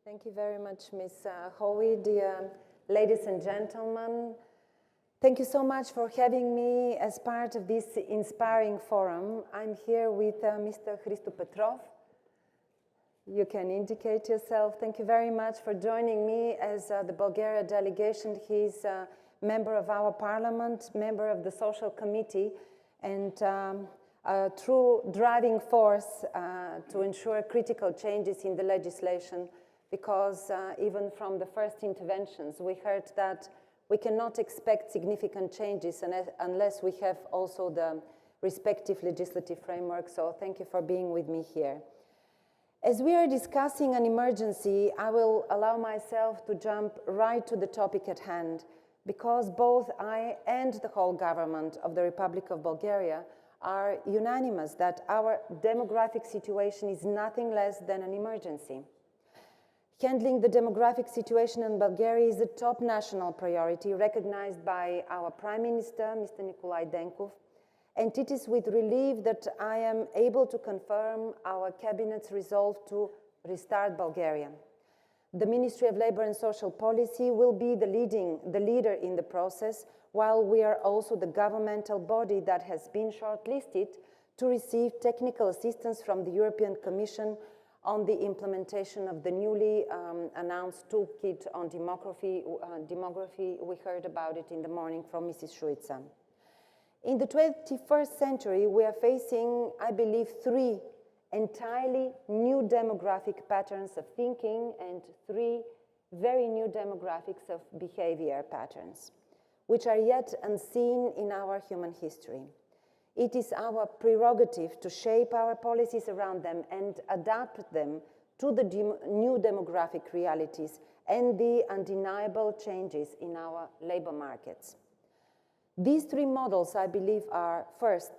Thank you very much, Ms. Howie. Dear ladies and gentlemen, thank you so much for having me as part of this inspiring forum. I'm here with Mr. Hristo Petrov. You can indicate yourself. Thank you very much for joining me as the Bulgaria delegation. He's a member of our parliament, member of the social committee, and a true driving force to ensure critical changes in the legislation, because even from the first interventions, we heard that we cannot expect significant changes unless we have also the respective legislative framework. So thank you for being with me here. As we are discussing an emergency, I will allow myself to jump right to the topic at hand, because both I and the whole government of the Republic of Bulgaria are unanimous that our demographic situation is nothing less than an emergency. Handling the demographic situation in Bulgaria is a top national priority recognized by our Prime Minister, Mr. Nicolae Denkov, and it is with relief that I am able to confirm our Cabinet's resolve to restart Bulgaria. The Ministry of Labour and Social Policy will be the leader in the process, while we are also the governmental body that has been shortlisted to receive technical assistance from the European Commission on the implementation of the newly announced toolkit on demography. We heard about it in the morning from Mrs. Shuica. In the 21st century, we are facing, I believe, three entirely new demographic patterns of thinking and three very new demographics of behavior patterns, which are yet unseen in our human history. It is our prerogative to shape our policies around them and adapt them to the new demographic realities and the undeniable changes in our labor markets. These three models, I believe, are first,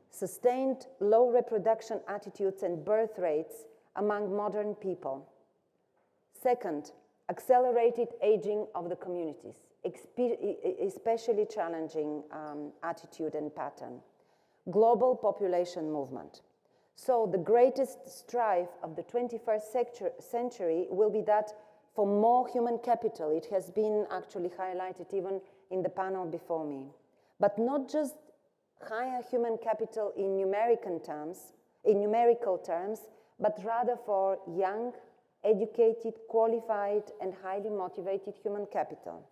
sustained low reproduction attitudes and birth rates among modern people. Second, accelerated aging of the communities, especially challenging attitude and pattern. Global population movement. So the greatest strive of the 21st century will be that for more human capital. It has been actually highlighted even in the panel before me. But not just higher human capital in numerical terms, but rather for young, educated, qualified, and highly motivated human capital.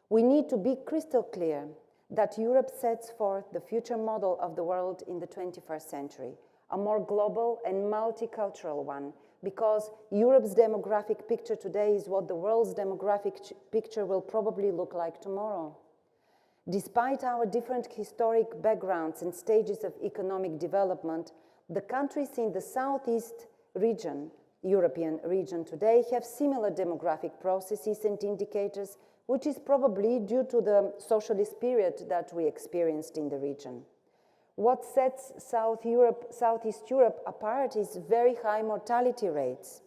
We need to be crystal clear that Europe sets forth the future model of the world in the 21st century, a more global and multicultural one, because Europe's demographic picture today is what the world's demographic picture will probably look like tomorrow. Despite our different historic backgrounds and stages of economic development, the countries in the Southeast region, European region today, have similar demographic processes and indicators, which is probably due to the socialist period that we experienced in the region. What sets Southeast Europe apart is very high mortality rates,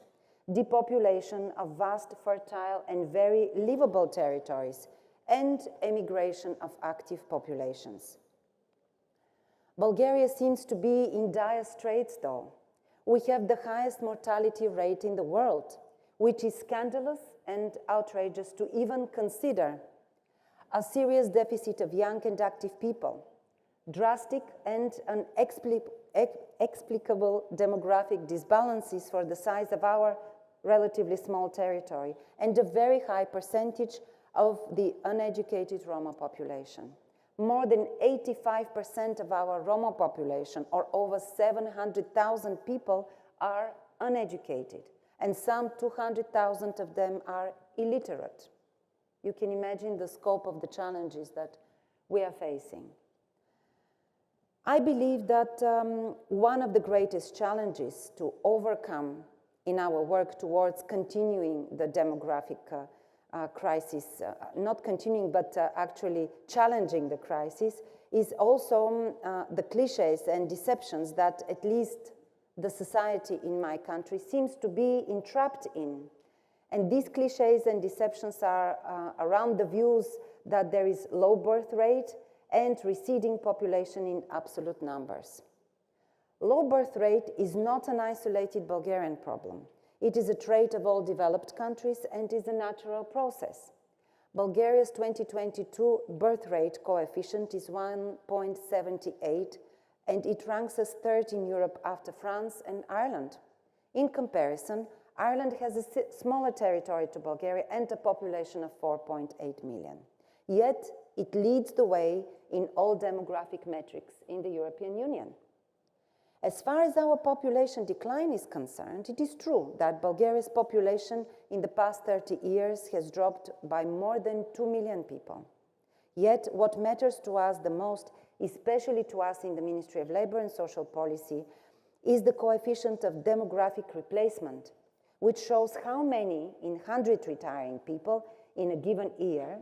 depopulation of vast, fertile, and very livable territories, and emigration of active populations. Bulgaria seems to be in dire straits, though. We have the highest mortality rate in the world, which is scandalous and outrageous to even consider. A serious deficit of young and active people, drastic and inexplicable demographic disbalances for the size of our relatively small territory, and a very high percentage of the uneducated Roma population. More than 85% of our Roma population, or over 700,000 people, are uneducated, and some 200,000 of them are illiterate. You can imagine the scope of the challenges that we are facing. I believe that one of the greatest challenges to overcome in our work towards continuing the demographic crisis, not continuing, but actually challenging the crisis, is also the cliches and deceptions that at least the society in my country seems to be entrapped in. And these cliches and deceptions are around the views that there is low birth rate and receding population in absolute numbers. Low birth rate is not an isolated Bulgarian problem. It is a trait of all developed countries and is a natural process. Bulgaria's 2022 birth rate coefficient is 1.78, and it ranks as third in Europe after France and Ireland. In comparison, Ireland has a smaller territory to Bulgaria and a population of 4.8 million. Yet, it leads the way in all demographic metrics in the European Union. As far as our population decline is concerned, it is true that Bulgaria's population in the past 30 years has dropped by more than 2 million people. Yet, what matters to us the most, especially to us in the Ministry of Labour and Social Policy, is the coefficient of demographic replacement, which shows how many in 100 retiring people in a given year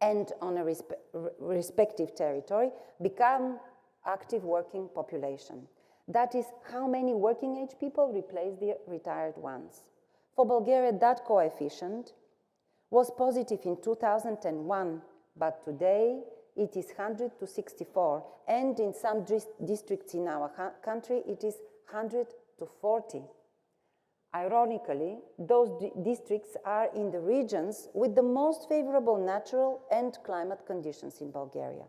and on a respective territory become active working population. That is how many working age people replace the retired ones. For Bulgaria, that coefficient was positive in 2001, but today it is 100 to 64, and in some districts in our country it is 100 to 40. Ironically, those districts are in the regions with the most favorable natural and climate conditions in Bulgaria.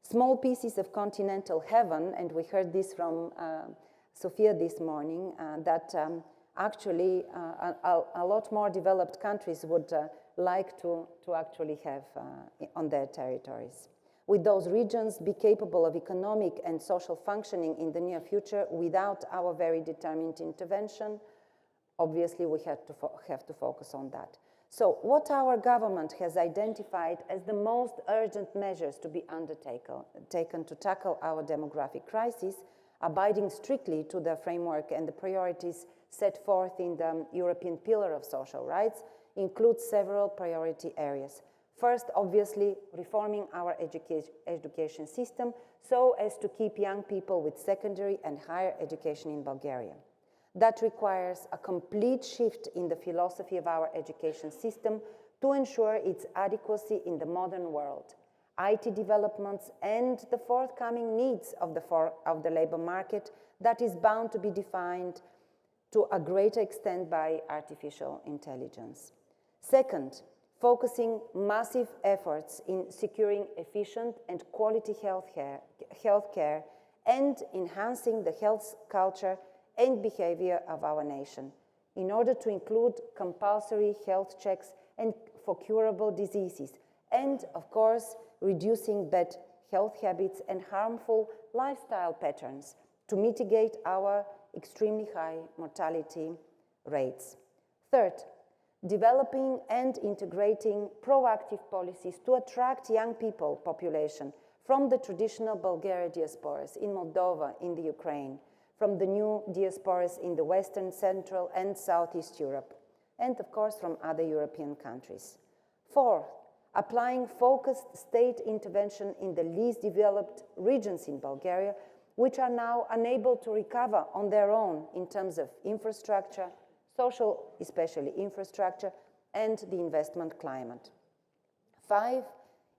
Small pieces of continental heaven, and we heard this from Sofia this morning, that actually a lot more developed countries would like to actually have on their territories. With those regions be capable of economic and social functioning in the near future without our very determined intervention, obviously we have to focus on that. So what our government has identified as the most urgent measures to be taken to tackle our demographic crisis, abiding strictly to the framework and the priorities set forth in the European Pillar of Social Rights, includes several priority areas. First, obviously, reforming our education system so as to keep young people with secondary and higher education in Bulgaria. That requires a complete shift in the philosophy of our education system to ensure its adequacy in the modern world. IT developments and the forthcoming needs of the labor market that is bound to be defined to a greater extent by artificial intelligence. Second, focusing massive efforts in securing efficient and quality healthcare and enhancing the health culture and behavior of our nation, in order to include compulsory health checks and for curable diseases, and of course, reducing bad health habits and harmful lifestyle patterns to mitigate our extremely high mortality rates. Third, developing and integrating proactive policies to attract young people population from the traditional Bulgarian diasporas in Moldova, in the Ukraine, from the new diasporas in the Western, Central, and Southeast Europe, and of course from other European countries. Fourth, applying focused state intervention in the least developed regions in Bulgaria, which are now unable to recover on their own in terms of infrastructure, social, especially infrastructure, and the investment climate. Five,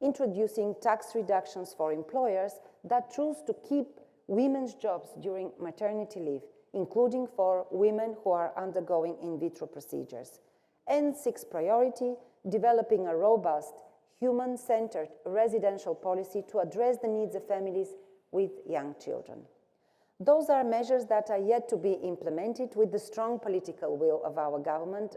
introducing tax reductions for employers that choose to keep women's jobs during maternity leave, including for women who are undergoing in vitro procedures. And sixth priority, developing a robust, human-centered residential policy to address the needs of families with young children. Those are measures that are yet to be implemented with the strong political will of our government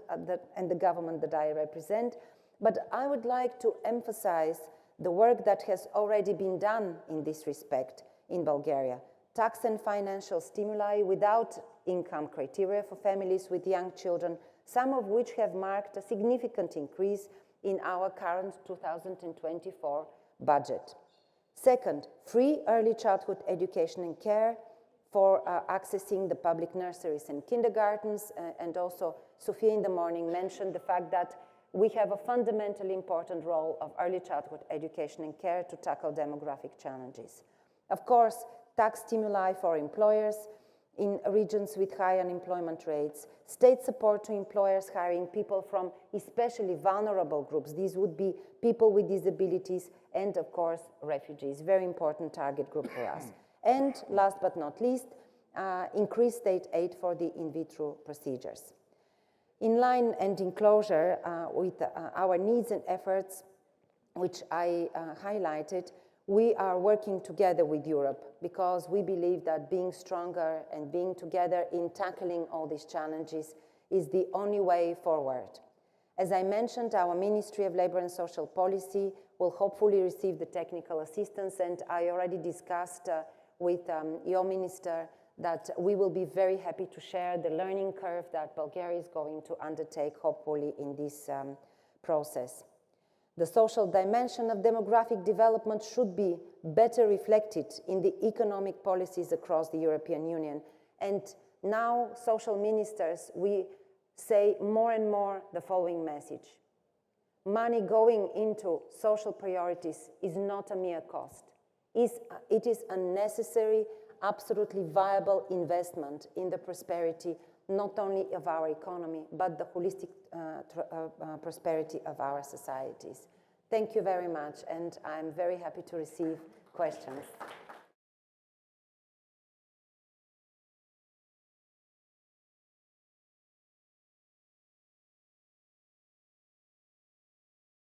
and the government that I represent, but I would like to emphasize the work that has already been done in this respect in Bulgaria. Tax and financial stimuli without income criteria for families with young children, some of which have marked a significant increase in our current 2024 budget. Second, free early childhood education and care for accessing the public nurseries and kindergartens, and also Sofia in the morning mentioned the fact that we have a fundamentally important role of early childhood education and care to tackle demographic challenges. Of course, tax stimuli for employers in regions with high unemployment rates, state support to employers hiring people from especially vulnerable groups. These would be people with disabilities and, of course, refugees, very important target group for us. And last but not least, increase state aid for the in vitro procedures. In line and in closure with our needs and efforts, which I highlighted, we are working together with Europe because we believe that being stronger and being together in tackling all these challenges is the only way forward. As I mentioned, our Ministry of Labour and Social Policy will hopefully receive the technical assistance, and I already discussed with your minister that we will be very happy to share the learning curve that Bulgaria is going to undertake, hopefully, in this process. The social dimension of demographic development should be better reflected in the economic policies across the European Union. And now, social ministers, we say more and more the following message. Money going into social priorities is not a mere cost. It is a necessary, absolutely viable investment in the prosperity not only of our economy, but the holistic prosperity of our societies. Thank you very much, and I'm very happy to receive questions.